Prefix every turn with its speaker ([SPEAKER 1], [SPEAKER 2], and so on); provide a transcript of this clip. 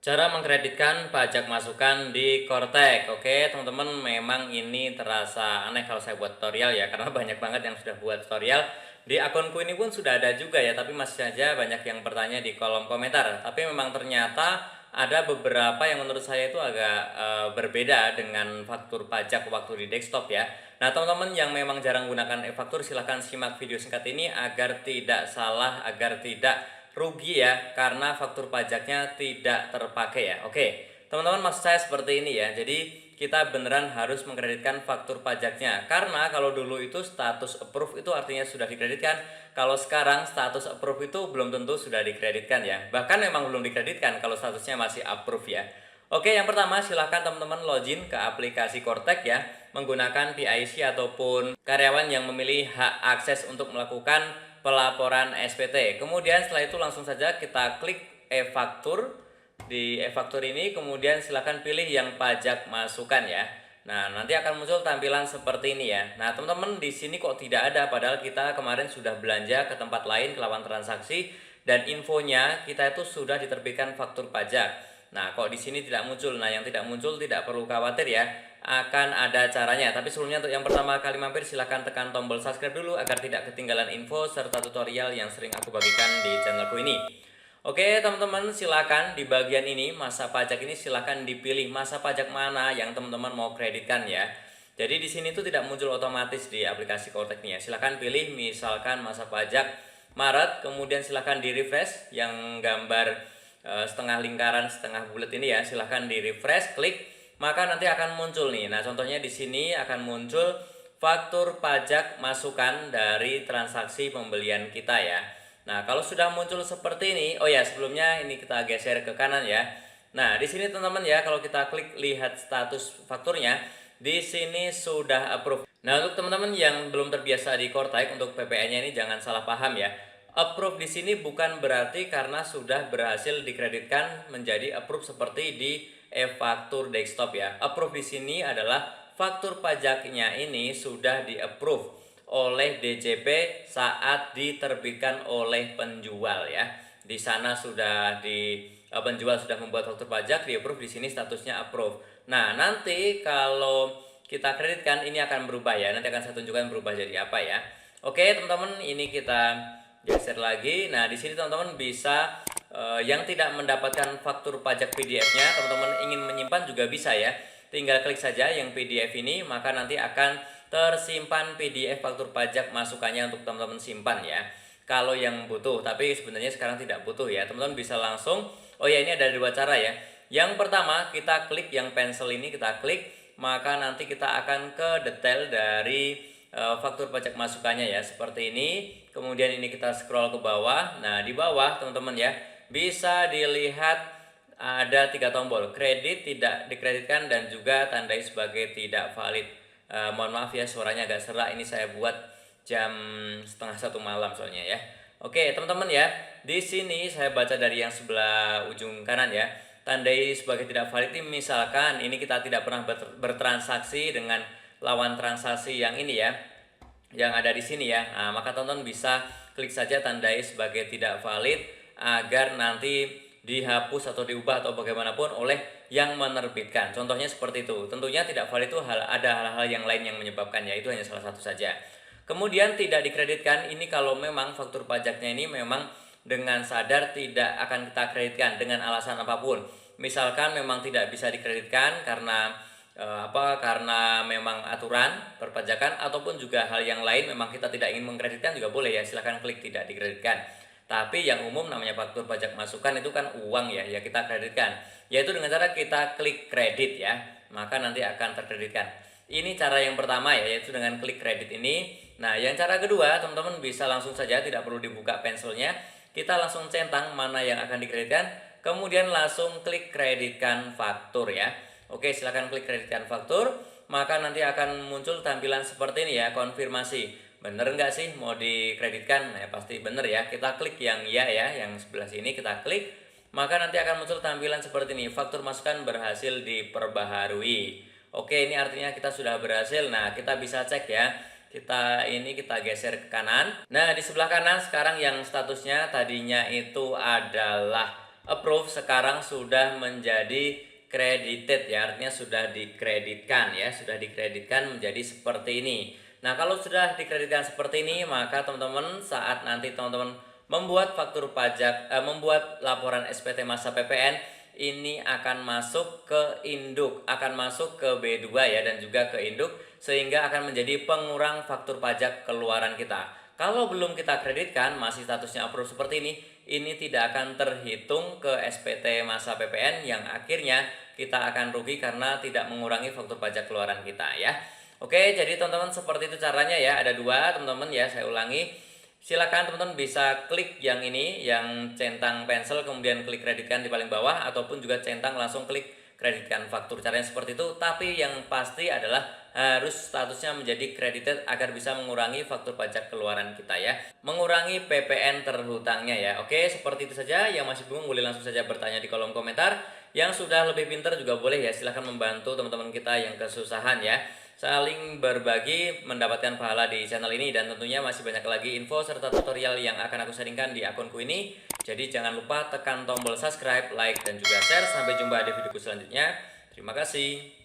[SPEAKER 1] Cara mengkreditkan pajak masukan di Kortek. Oke, teman-teman, memang ini terasa aneh kalau saya buat tutorial ya, karena banyak banget yang sudah buat tutorial. Di akunku ini pun sudah ada juga ya, tapi masih saja banyak yang bertanya di kolom komentar. Tapi memang ternyata ada beberapa yang menurut saya itu agak berbeda dengan faktur pajak waktu di desktop ya. Nah, teman-teman yang memang jarang gunakan e-faktur, silahkan simak video singkat ini agar tidak salah, agar tidak rugi ya karena faktur pajaknya tidak terpakai ya. Oke, teman-teman, maksud saya seperti ini ya. Jadi kita beneran harus mengkreditkan faktur pajaknya, karena kalau dulu itu status approve itu artinya sudah dikreditkan. Kalau sekarang status approve itu belum tentu sudah dikreditkan ya. Bahkan memang belum dikreditkan kalau statusnya masih approve ya. Oke, yang pertama silahkan teman-teman login ke aplikasi Kortek ya, menggunakan PIC ataupun karyawan yang memilih hak akses untuk melakukan pelaporan SPT. Kemudian setelah itu langsung saja kita klik e-faktur. Di e-faktur ini kemudian silahkan pilih yang pajak masukan ya. Nah, nanti akan muncul tampilan seperti ini ya. Nah, teman-teman, di sini kok tidak ada, padahal kita kemarin sudah belanja ke tempat lain ke lawan transaksi dan infonya kita itu sudah diterbitkan faktur pajak. Nah, kok di sini tidak muncul? Nah, yang tidak muncul tidak perlu khawatir ya, akan ada caranya. Tapi sebelumnya, untuk yang pertama kali mampir, silahkan tekan tombol subscribe dulu agar tidak ketinggalan info serta tutorial yang sering aku bagikan di channelku ini. Oke, teman-teman, silakan di bagian ini masa pajak ini silahkan dipilih masa pajak mana yang teman-teman mau kreditkan ya. Jadi di sini tuh tidak muncul otomatis di aplikasi Kortek nih ya. Silahkan pilih misalkan masa pajak Maret, kemudian silahkan di refresh yang gambar setengah lingkaran setengah bulat ini ya. Silahkan di refresh, klik, maka nanti akan muncul nih. Nah, contohnya di sini akan muncul faktur pajak masukan dari transaksi pembelian kita ya. Nah, kalau sudah muncul seperti ini, oh ya, sebelumnya ini kita geser ke kanan ya. Nah, di sini teman-teman ya, kalau kita klik lihat status fakturnya, di sini sudah approve. Nah, untuk teman-teman yang belum terbiasa di Kortek, untuk PPN-nya ini jangan salah paham ya. Approve di sini bukan berarti karena sudah berhasil dikreditkan menjadi approve seperti di e-faktur desktop ya. Approve di sini adalah faktur pajaknya ini sudah di-approve oleh DJP saat diterbitkan oleh penjual ya. Di sana sudah penjual sudah membuat faktur pajak, di-approve, di sini statusnya approve. Nah, nanti kalau kita kreditkan ini akan berubah ya. Nanti akan saya tunjukkan berubah jadi apa ya. Oke, teman-teman, ini kita geser lagi. Nah, di sini teman-teman bisa yang tidak mendapatkan faktur pajak PDF-nya, teman-teman ingin menyimpan juga bisa ya. Tinggal klik saja yang PDF ini, maka nanti akan tersimpan PDF faktur pajak masukannya untuk teman-teman simpan ya. Kalau yang butuh, tapi sebenarnya sekarang tidak butuh ya. Teman-teman bisa langsung, oh ya, ini ada dua cara ya. Yang pertama, kita klik yang pensil ini, kita klik, maka nanti kita akan ke detail dari faktur pajak masukannya ya, seperti ini. Kemudian ini kita scroll ke bawah. Nah, di bawah teman-teman ya, bisa dilihat ada 3 tombol, kredit, tidak dikreditkan, dan juga tandai sebagai tidak valid. Mohon maaf ya, suaranya agak serak, ini saya buat jam setengah 1 malam soalnya ya. Oke, teman-teman ya, di sini saya baca dari yang sebelah ujung kanan ya. Tandai sebagai tidak valid ini misalkan ini kita tidak pernah bertransaksi dengan lawan transaksi yang ini ya, yang ada di sini ya. Nah, maka teman-teman bisa klik saja tandai sebagai tidak valid agar nanti dihapus atau diubah atau bagaimanapun oleh yang menerbitkan. Contohnya seperti itu. Tentunya tidak valid itu ada hal-hal yang lain yang menyebabkannya, itu hanya salah satu saja. Kemudian tidak dikreditkan ini kalau memang faktur pajaknya ini memang dengan sadar tidak akan kita kreditkan dengan alasan apapun. Misalkan memang tidak bisa dikreditkan karena karena memang aturan perpajakan ataupun juga hal yang lain, memang kita tidak ingin mengkreditkan juga boleh ya, silahkan klik tidak dikreditkan. Tapi yang umum namanya faktur pajak masukan itu kan uang ya, ya kita kreditkan, yaitu dengan cara kita klik kredit ya, maka nanti akan terkreditkan. Ini cara yang pertama ya, yaitu dengan klik kredit ini. Nah, yang cara kedua, teman-teman bisa langsung saja, tidak perlu dibuka pensilnya, kita langsung centang mana yang akan dikreditkan, kemudian langsung klik kreditkan faktur ya. Oke, silahkan klik kreditkan faktur, maka nanti akan muncul tampilan seperti ini ya, konfirmasi. Bener nggak sih mau dikreditkan? Nah, ya pasti bener ya. Kita klik yang iya ya, yang sebelah sini kita klik, maka nanti akan muncul tampilan seperti ini, faktur masukan berhasil diperbaharui. Oke, ini artinya kita sudah berhasil. Nah, kita bisa cek ya. Kita geser ke kanan. Nah, di sebelah kanan sekarang yang statusnya tadinya itu adalah approve sekarang sudah menjadi credited ya, artinya sudah dikreditkan ya, sudah dikreditkan menjadi seperti ini. Nah, kalau sudah dikreditkan seperti ini, maka teman-teman saat nanti teman-teman membuat faktur pajak, membuat laporan SPT masa PPN, ini akan masuk ke induk, akan masuk ke B2 ya, dan juga ke induk, sehingga akan menjadi pengurang faktur pajak keluaran kita. Kalau belum kita kreditkan, masih statusnya approve seperti ini tidak akan terhitung ke SPT masa PPN, yang akhirnya kita akan rugi karena tidak mengurangi faktur pajak keluaran kita ya. Oke, jadi teman-teman seperti itu caranya ya. Ada dua teman-teman ya, saya ulangi. Silakan teman-teman bisa klik yang ini, yang centang pensil, kemudian klik kreditkan di paling bawah, ataupun juga centang langsung klik kreditkan faktur. Caranya seperti itu, tapi yang pasti adalah harus statusnya menjadi credited agar bisa mengurangi faktur pajak keluaran kita ya. Mengurangi PPN terhutangnya ya. Oke, seperti itu saja. Yang masih bingung boleh langsung saja bertanya di kolom komentar. Yang sudah lebih pintar juga boleh ya, silahkan membantu teman-teman kita yang kesusahan ya. Saling berbagi mendapatkan pahala di channel ini, dan tentunya masih banyak lagi info serta tutorial yang akan aku sharingkan di akunku ini. Jadi jangan lupa tekan tombol subscribe, like, dan juga share. Sampai jumpa di videoku selanjutnya. Terima kasih.